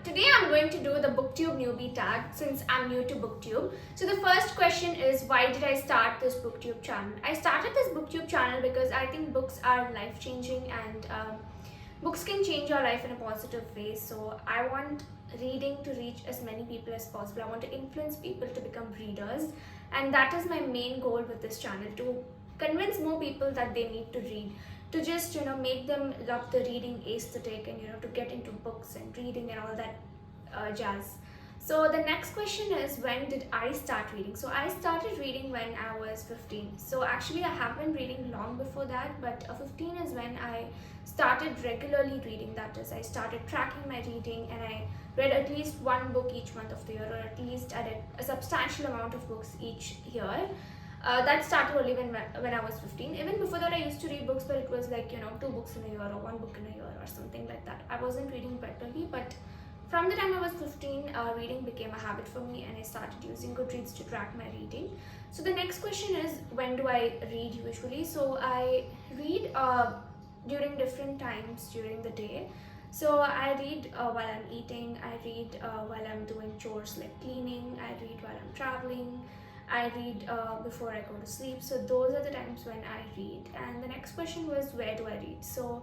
Today I'm going to do the Booktube Newbie Tag since I'm new to Booktube. So the first question is, why did I start this Booktube channel? I started this Booktube channel because I think books are life-changing and books can change your life in a positive way. So I want reading to reach as many people as possible. I want to influence people to become readers, and that is my main goal with this channel, to convince more people that they need to read, to just make them love the reading aesthetic, and to get into books and reading and all that jazz. So the next question is, when did I start reading? So I started reading when I was 15. So actually I have been reading long before that, but 15 is when I started regularly reading. That is, I started tracking my reading and I read at least one book each month of the year, or at least I read a substantial amount of books each year. That started only when I was 15. Even before that I used to read books, but it was like 2 books in a year or 1 book in a year or something like that. I wasn't reading regularly, but from the time I was 15, reading became a habit for me and I started using Goodreads to track my reading. So the next question is, when do I read usually? So I read during different times during the day. So I read while I'm eating, I read while I'm doing chores like cleaning, I read while I'm traveling, I read before I go to sleep. So those are the times when I read. And the next question was, where do I read? So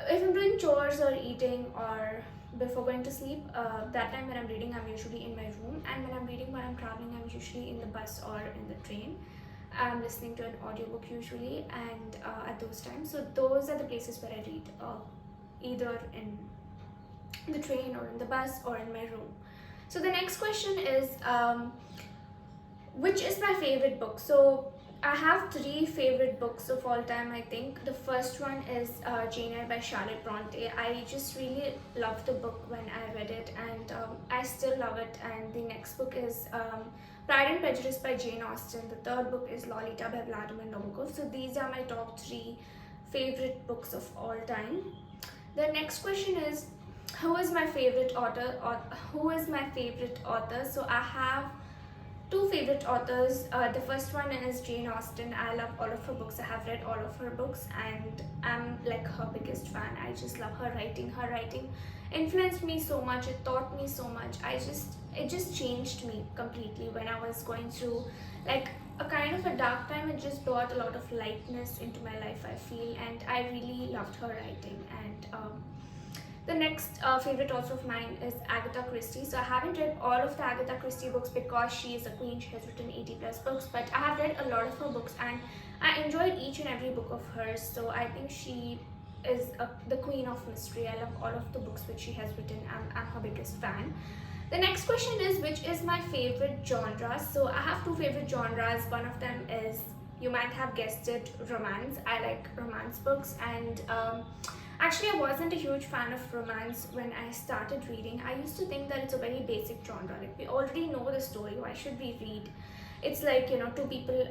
if I'm doing chores or eating or before going to sleep, that time when I'm reading, I'm usually in my room. And when I'm reading while I'm traveling, I'm usually in the bus or in the train. I'm listening to an audiobook usually, and at those times. So those are the places where I read, either in the train or in the bus or in my room. So the next question is, which is my favorite book? So I have 3 favorite books of all time, I think. The first one is Jane Eyre by Charlotte Bronte. I just really loved the book when I read it, and I still love it. And the next book is Pride and Prejudice by Jane Austen. The third book is Lolita by Vladimir Nabokov. So these are my top 3 favorite books of all time. The next question is, who is my favorite author, or who is my favorite author? So I have 2 favorite authors. The first one is Jane Austen. I love all of her books. I have read all of her books and I'm like her biggest fan. I just love her writing. Her writing influenced me so much. It taught me so much. It just changed me completely when I was going through like a kind of a dark time. It just brought a lot of lightness into my life, I feel, and I really loved her writing. And the next favorite author of mine is Agatha Christie. So I haven't read all of the Agatha Christie books because she is a queen. She has written 80+ books, but I have read a lot of her books and I enjoyed each and every book of hers. So I think she is the queen of mystery. I love all of the books which she has written. I'm her biggest fan. The next question is, which is my favorite genre? So I have 2 favorite genres. One of them is, you might have guessed it, romance. I like romance books, and actually, I wasn't a huge fan of romance when I started reading. I used to think that it's a very basic genre. Like, we already know the story. Why should we read? It's like, 2 people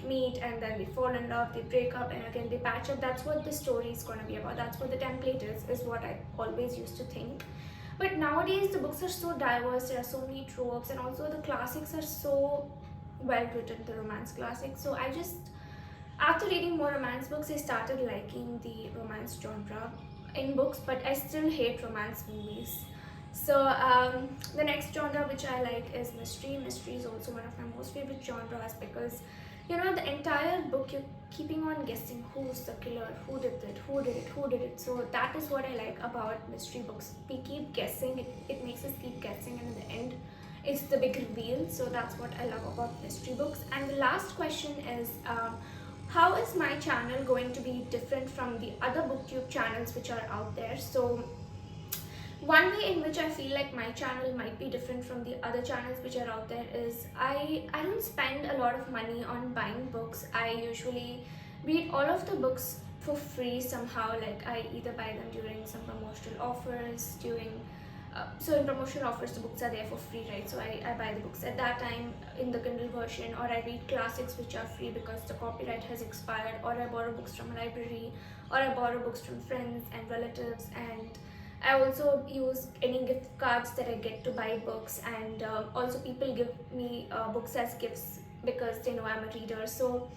meet and then they fall in love, they break up, and again they patch up. That's what the story is going to be about. That's what the template is what I always used to think. But nowadays, the books are so diverse. There are so many tropes, and also the classics are so well written, the romance classics. So after reading more romance books, I started liking the romance genre in books, but I still hate romance movies. So the next genre which I like is mystery. Mystery is also one of my most favorite genres because the entire book you're keeping on guessing who's the killer, who did it. So that is what I like about mystery books. We keep guessing, it makes us keep guessing, and in the end it's the big reveal. So that's what I love about mystery books. And the last question is, how is my channel going to be different from the other booktube channels which are out there? So one way in which I feel like my channel might be different from the other channels which are out there is, I don't spend a lot of money on buying books. I usually read all of the books for free somehow. Like, I either buy them during some promotional offers, so in promotional offers the books are there for free, right? So I buy the books at that time in the Kindle version, or I read classics which are free because the copyright has expired, or I borrow books from a library, or I borrow books from friends and relatives. And I also use any gift cards that I get to buy books, and also people give me books as gifts because they know I'm a reader. So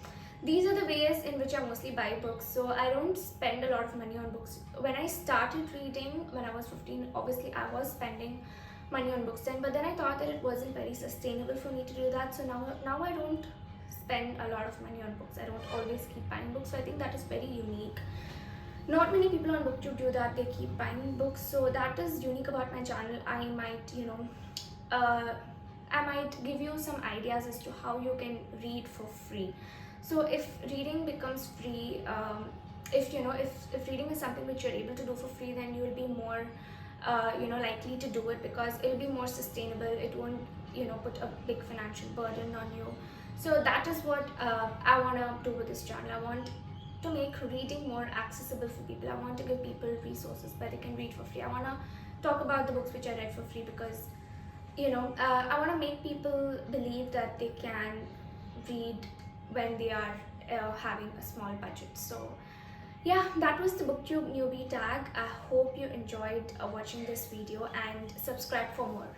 these are the ways in which I mostly buy books. So I don't spend a lot of money on books. When I started reading when I was 15, obviously I was spending money on books then, but then I thought that it wasn't very sustainable for me to do that. So now I don't spend a lot of money on books. I don't always keep buying books. So I think that is very unique. Not many people on Booktube do that. They keep buying books. So that is unique about my channel. I might, I might give you some ideas as to how you can read for free. So if reading becomes free, if reading is something which you're able to do for free, then you will be more likely to do it, because it will be more sustainable. It won't put a big financial burden on you. So that is what I want to do with this channel. I want to make reading more accessible for people. I want to give people resources where they can read for free. I want to talk about the books which I read for free, because I want to make people believe that they can read when they are having a small budget. So yeah, that was the Booktube Newbie Tag. I hope you enjoyed watching this video, and subscribe for more.